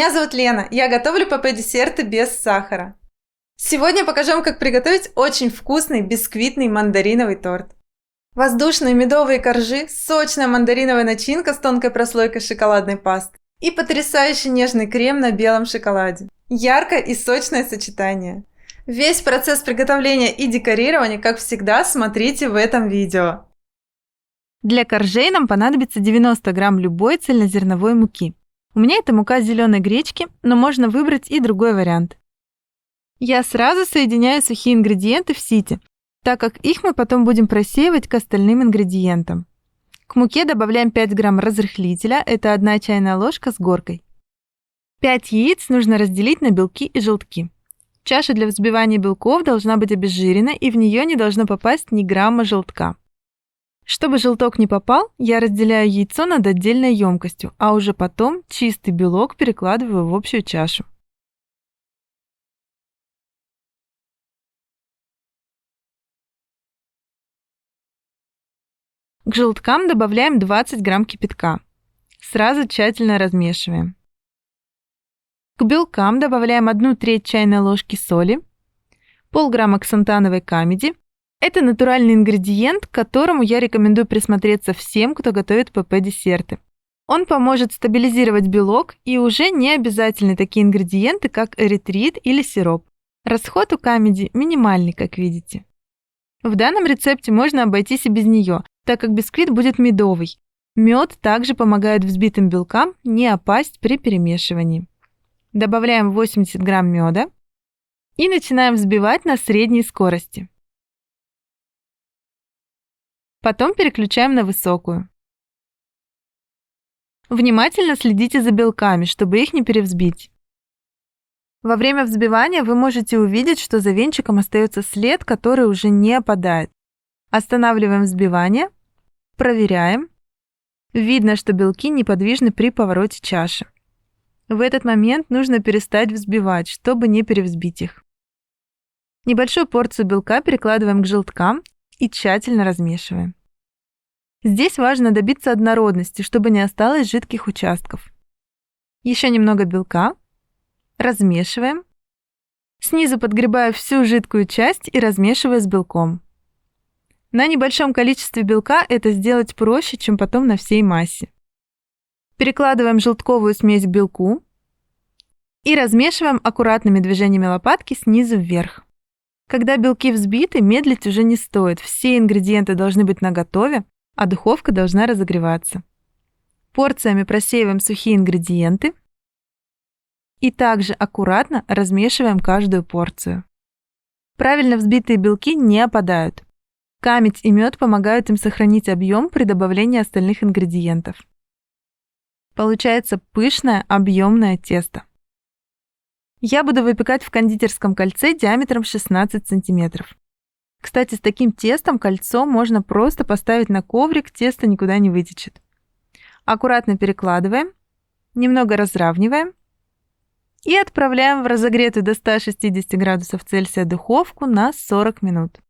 Меня зовут Лена, я готовлю ПП-десерты без сахара. Сегодня покажу вам, как приготовить очень вкусный бисквитный мандариновый торт. Воздушные медовые коржи, сочная мандариновая начинка с тонкой прослойкой шоколадной пасты и потрясающий нежный крем на белом шоколаде. Яркое и сочное сочетание. Весь процесс приготовления и декорирования, как всегда, смотрите в этом видео. Для коржей нам понадобится 90 грамм любой цельнозерновой муки. У меня это мука зеленой гречки, но можно выбрать и другой вариант. Я сразу соединяю сухие ингредиенты в сите, так как их мы потом будем просеивать к остальным ингредиентам. К муке добавляем 5 грамм разрыхлителя, это 1 чайная ложка с горкой. 5 яиц нужно разделить на белки и желтки. Чаша для взбивания белков должна быть обезжирена, и в нее не должно попасть ни грамма желтка. Чтобы желток не попал, я разделяю яйцо над отдельной емкостью, а уже потом чистый белок перекладываю в общую чашу. К желткам добавляем 20 грамм кипятка. Сразу тщательно размешиваем. К белкам добавляем 1/3 чайной ложки соли, полграмма ксантановой камеди. Это натуральный ингредиент, к которому я рекомендую присмотреться всем, кто готовит ПП-десерты. Он поможет стабилизировать белок, и уже не обязательны такие ингредиенты, как эритрит или сироп. Расход у камеди минимальный, как видите. В данном рецепте можно обойтись и без нее, так как бисквит будет медовый. Мед также помогает взбитым белкам не опасть при перемешивании. Добавляем 80 грамм меда и начинаем взбивать на средней скорости. Потом переключаем на высокую. Внимательно следите за белками, чтобы их не перевзбить. Во время взбивания вы можете увидеть, что за венчиком остается след, который уже не опадает. Останавливаем взбивание, проверяем. Видно, что белки неподвижны при повороте чаши. В этот момент нужно перестать взбивать, чтобы не перевзбить их. Небольшую порцию белка перекладываем к желткам и тщательно размешиваем. Здесь важно добиться однородности, чтобы не осталось жидких участков. Еще немного белка. Размешиваем. Снизу подгребаю всю жидкую часть и размешиваю с белком. На небольшом количестве белка это сделать проще, чем потом на всей массе. Перекладываем желтковую смесь к белку и размешиваем аккуратными движениями лопатки снизу вверх. Когда белки взбиты, медлить уже не стоит. Все ингредиенты должны быть наготове, а духовка должна разогреваться. Порциями просеиваем сухие ингредиенты и также аккуратно размешиваем каждую порцию. Правильно взбитые белки не опадают. Камедь и мед помогают им сохранить объем при добавлении остальных ингредиентов. Получается пышное, объемное тесто. Я буду выпекать в кондитерском кольце диаметром 16 см. Кстати, с таким тестом кольцо можно просто поставить на коврик, тесто никуда не вытечет. Аккуратно перекладываем, немного разравниваем и отправляем в разогретую до 160 градусов Цельсия духовку на 40 минут.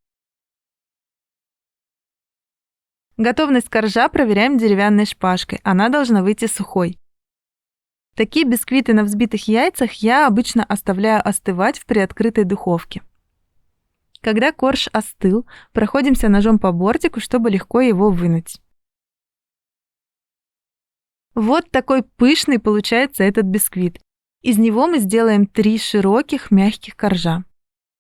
Готовность коржа проверяем деревянной шпажкой, она должна выйти сухой. Такие бисквиты на взбитых яйцах я обычно оставляю остывать в приоткрытой духовке. Когда корж остыл, проходимся ножом по бортику, чтобы легко его вынуть. Вот такой пышный получается этот бисквит. Из него мы сделаем 3 широких мягких коржа.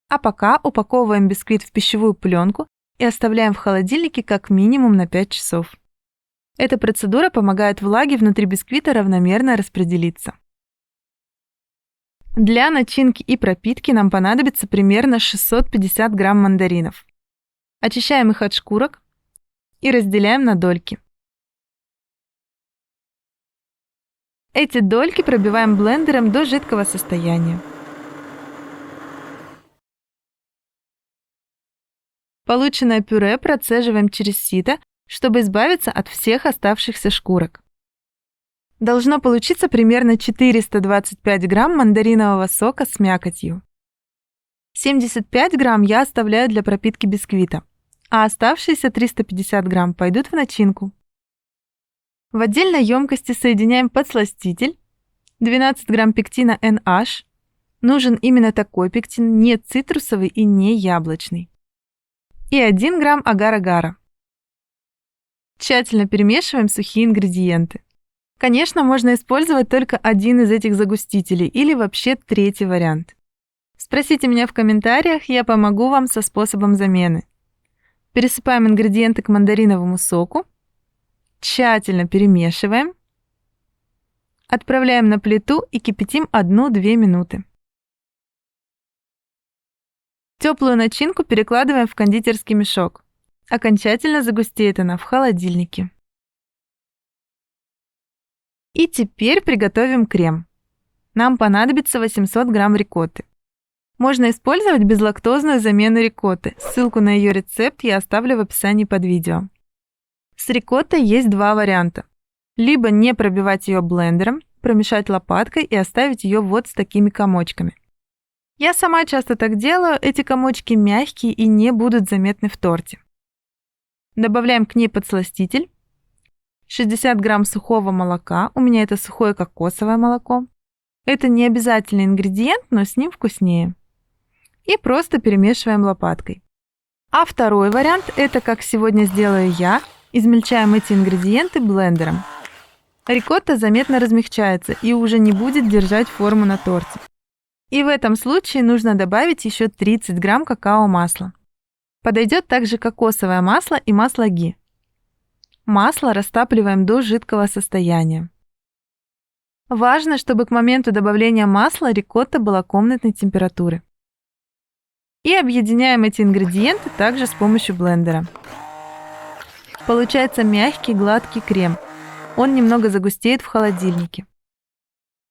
А пока упаковываем бисквит в пищевую пленку и оставляем в холодильнике как минимум на 5 часов. Эта процедура помогает влаге внутри бисквита равномерно распределиться. Для начинки и пропитки нам понадобится примерно 650 грамм мандаринов. Очищаем их от шкурок и разделяем на дольки. Эти дольки пробиваем блендером до жидкого состояния. Полученное пюре процеживаем через сито, чтобы избавиться от всех оставшихся шкурок. Должно получиться примерно 425 грамм мандаринового сока с мякотью. 75 грамм я оставляю для пропитки бисквита, а оставшиеся 350 грамм пойдут в начинку. В отдельной емкости соединяем подсластитель 12 грамм пектина NH. Нужен именно такой пектин, не цитрусовый и не яблочный. И 1 грамм агар-агара. Тщательно перемешиваем сухие ингредиенты. Конечно, можно использовать только один из этих загустителей или вообще третий вариант. Спросите меня в комментариях, я помогу вам со способом замены. Пересыпаем ингредиенты к мандариновому соку. Тщательно перемешиваем. Отправляем на плиту и кипятим 1-2 минуты. Теплую начинку перекладываем в кондитерский мешок. Окончательно загустеет она в холодильнике. И теперь приготовим крем. Нам понадобится 800 грамм рикотты. Можно использовать безлактозную замену рикотты. Ссылку на ее рецепт я оставлю в описании под видео. С рикоттой есть два варианта. Либо не пробивать ее блендером, промешать лопаткой и оставить ее вот с такими комочками. Я сама часто так делаю, эти комочки мягкие и не будут заметны в торте. Добавляем к ней подсластитель. 60 грамм сухого молока, у меня это сухое кокосовое молоко. Это не обязательный ингредиент, но с ним вкуснее. И просто перемешиваем лопаткой. А второй вариант, это как сегодня сделаю я, измельчаем эти ингредиенты блендером. Рикотта заметно размягчается и уже не будет держать форму на торте. И в этом случае нужно добавить еще 30 грамм какао-масла. Подойдет также кокосовое масло и масло ги. Масло растапливаем до жидкого состояния. Важно, чтобы к моменту добавления масла рикотта была комнатной температуры. И объединяем эти ингредиенты также с помощью блендера. Получается мягкий, гладкий крем. Он немного загустеет в холодильнике.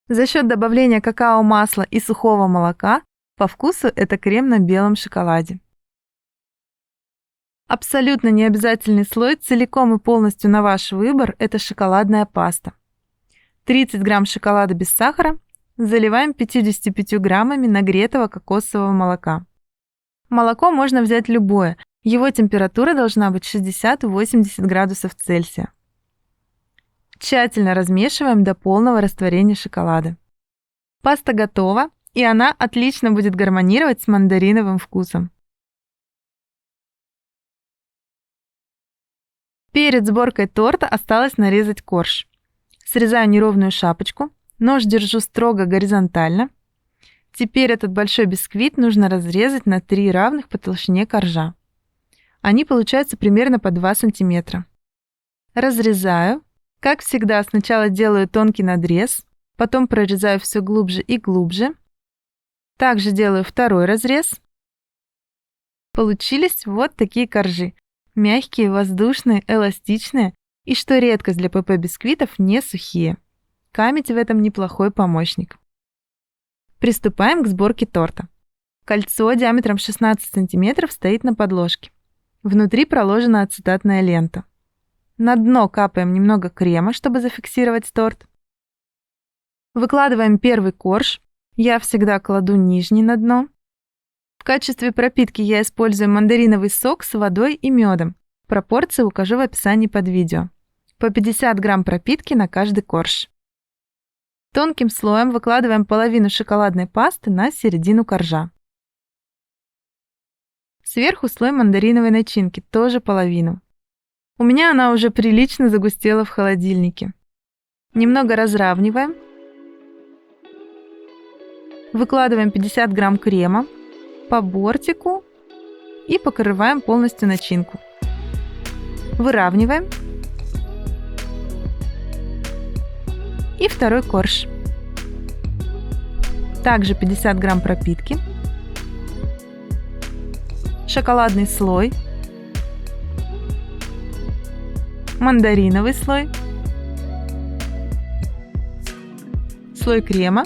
За счет добавления какао-масла и сухого молока по вкусу это крем на белом шоколаде. Абсолютно необязательный слой, целиком и полностью на ваш выбор, это шоколадная паста. 30 грамм шоколада без сахара заливаем 55 граммами нагретого кокосового молока. Молоко можно взять любое, его температура должна быть 60-80 градусов Цельсия. Тщательно размешиваем до полного растворения шоколада. Паста готова, и она отлично будет гармонировать с мандариновым вкусом. Перед сборкой торта осталось нарезать корж. Срезаю неровную шапочку, нож держу строго горизонтально. Теперь этот большой бисквит нужно разрезать на 3 равных по толщине коржа. Они получаются примерно по 2 см. Разрезаю. Как всегда, сначала делаю тонкий надрез, потом прорезаю все глубже и глубже. Также делаю второй разрез. Получились вот такие коржи. Мягкие, воздушные, эластичные и, что редкость для ПП-бисквитов, не сухие. Камедь в этом неплохой помощник. Приступаем к сборке торта. Кольцо диаметром 16 см стоит на подложке. Внутри проложена ацетатная лента. На дно капаем немного крема, чтобы зафиксировать торт. Выкладываем первый корж. Я всегда кладу нижний на дно. В качестве пропитки я использую мандариновый сок с водой и медом. Пропорции укажу в описании под видео. По 50 грамм пропитки на каждый корж. Тонким слоем выкладываем половину шоколадной пасты на середину коржа. Сверху слой мандариновой начинки, тоже половину. У меня она уже прилично загустела в холодильнике. Немного разравниваем. Выкладываем 50 грамм крема по бортику и покрываем полностью начинку. Выравниваем. И второй корж. Также 50 грамм пропитки. Шоколадный слой. Мандариновый слой. Слой крема.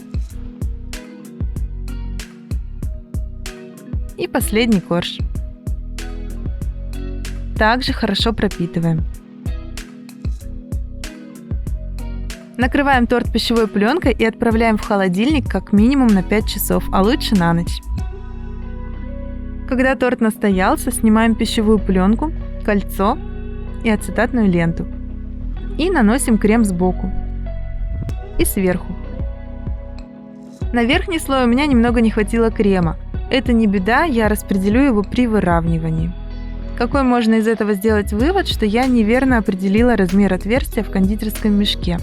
И последний корж. Также хорошо пропитываем. Накрываем торт пищевой пленкой и отправляем в холодильник как минимум на 5 часов, а лучше на ночь. Когда торт настоялся, снимаем пищевую пленку, кольцо и ацетатную ленту. И наносим крем сбоку и сверху. На верхний слой у меня немного не хватило крема. Это не беда, я распределю его при выравнивании. Какой можно из этого сделать вывод, что я неверно определила размер отверстия в кондитерском мешке.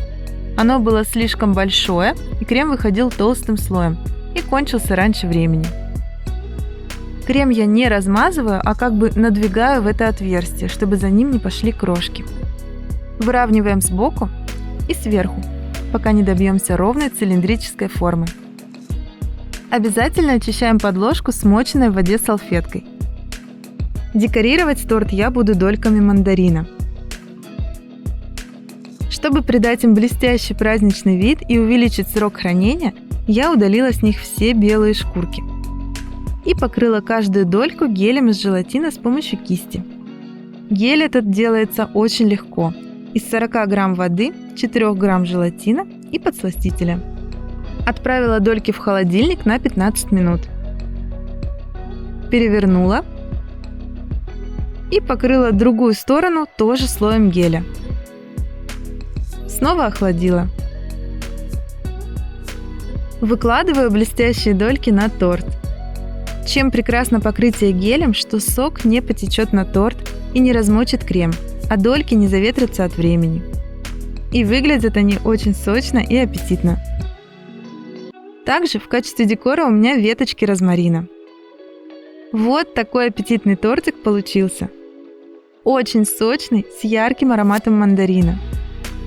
Оно было слишком большое, и крем выходил толстым слоем и кончился раньше времени. Крем я не размазываю, а как бы надвигаю в это отверстие, чтобы за ним не пошли крошки. Выравниваем сбоку и сверху, пока не добьемся ровной цилиндрической формы. Обязательно очищаем подложку смоченной в воде салфеткой. Декорировать торт я буду дольками мандарина. Чтобы придать им блестящий праздничный вид и увеличить срок хранения, я удалила с них все белые шкурки и покрыла каждую дольку гелем из желатина с помощью кисти. Гель этот делается очень легко. Из 40 грамм воды, 4 грамм желатина и подсластителя. Отправила дольки в холодильник на 15 минут. Перевернула и покрыла другую сторону тоже слоем геля. Снова охладила. Выкладываю блестящие дольки на торт. Чем прекрасно покрытие гелем, что сок не потечет на торт и не размочит крем, а дольки не заветрятся от времени. И выглядят они очень сочно и аппетитно. Также в качестве декора у меня веточки розмарина. Вот такой аппетитный тортик получился. Очень сочный, с ярким ароматом мандарина.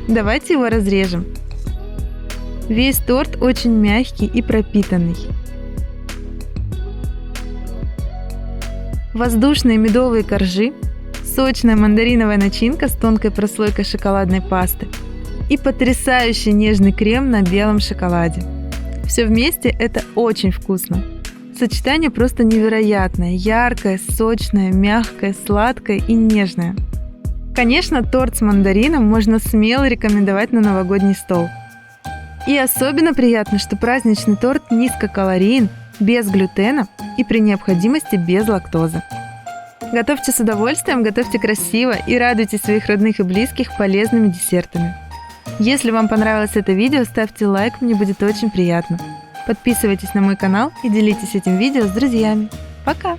Давайте его разрежем. Весь торт очень мягкий и пропитанный. Воздушные медовые коржи, сочная мандариновая начинка с тонкой прослойкой шоколадной пасты и потрясающий нежный крем на белом шоколаде. Все вместе это очень вкусно. Сочетание просто невероятное, яркое, сочное, мягкое, сладкое и нежное. Конечно, торт с мандарином можно смело рекомендовать на новогодний стол. И особенно приятно, что праздничный торт низкокалорийен, без глютена и при необходимости без лактозы. Готовьте с удовольствием, готовьте красиво и радуйте своих родных и близких полезными десертами. Если вам понравилось это видео, ставьте лайк, мне будет очень приятно. Подписывайтесь на мой канал и делитесь этим видео с друзьями. Пока!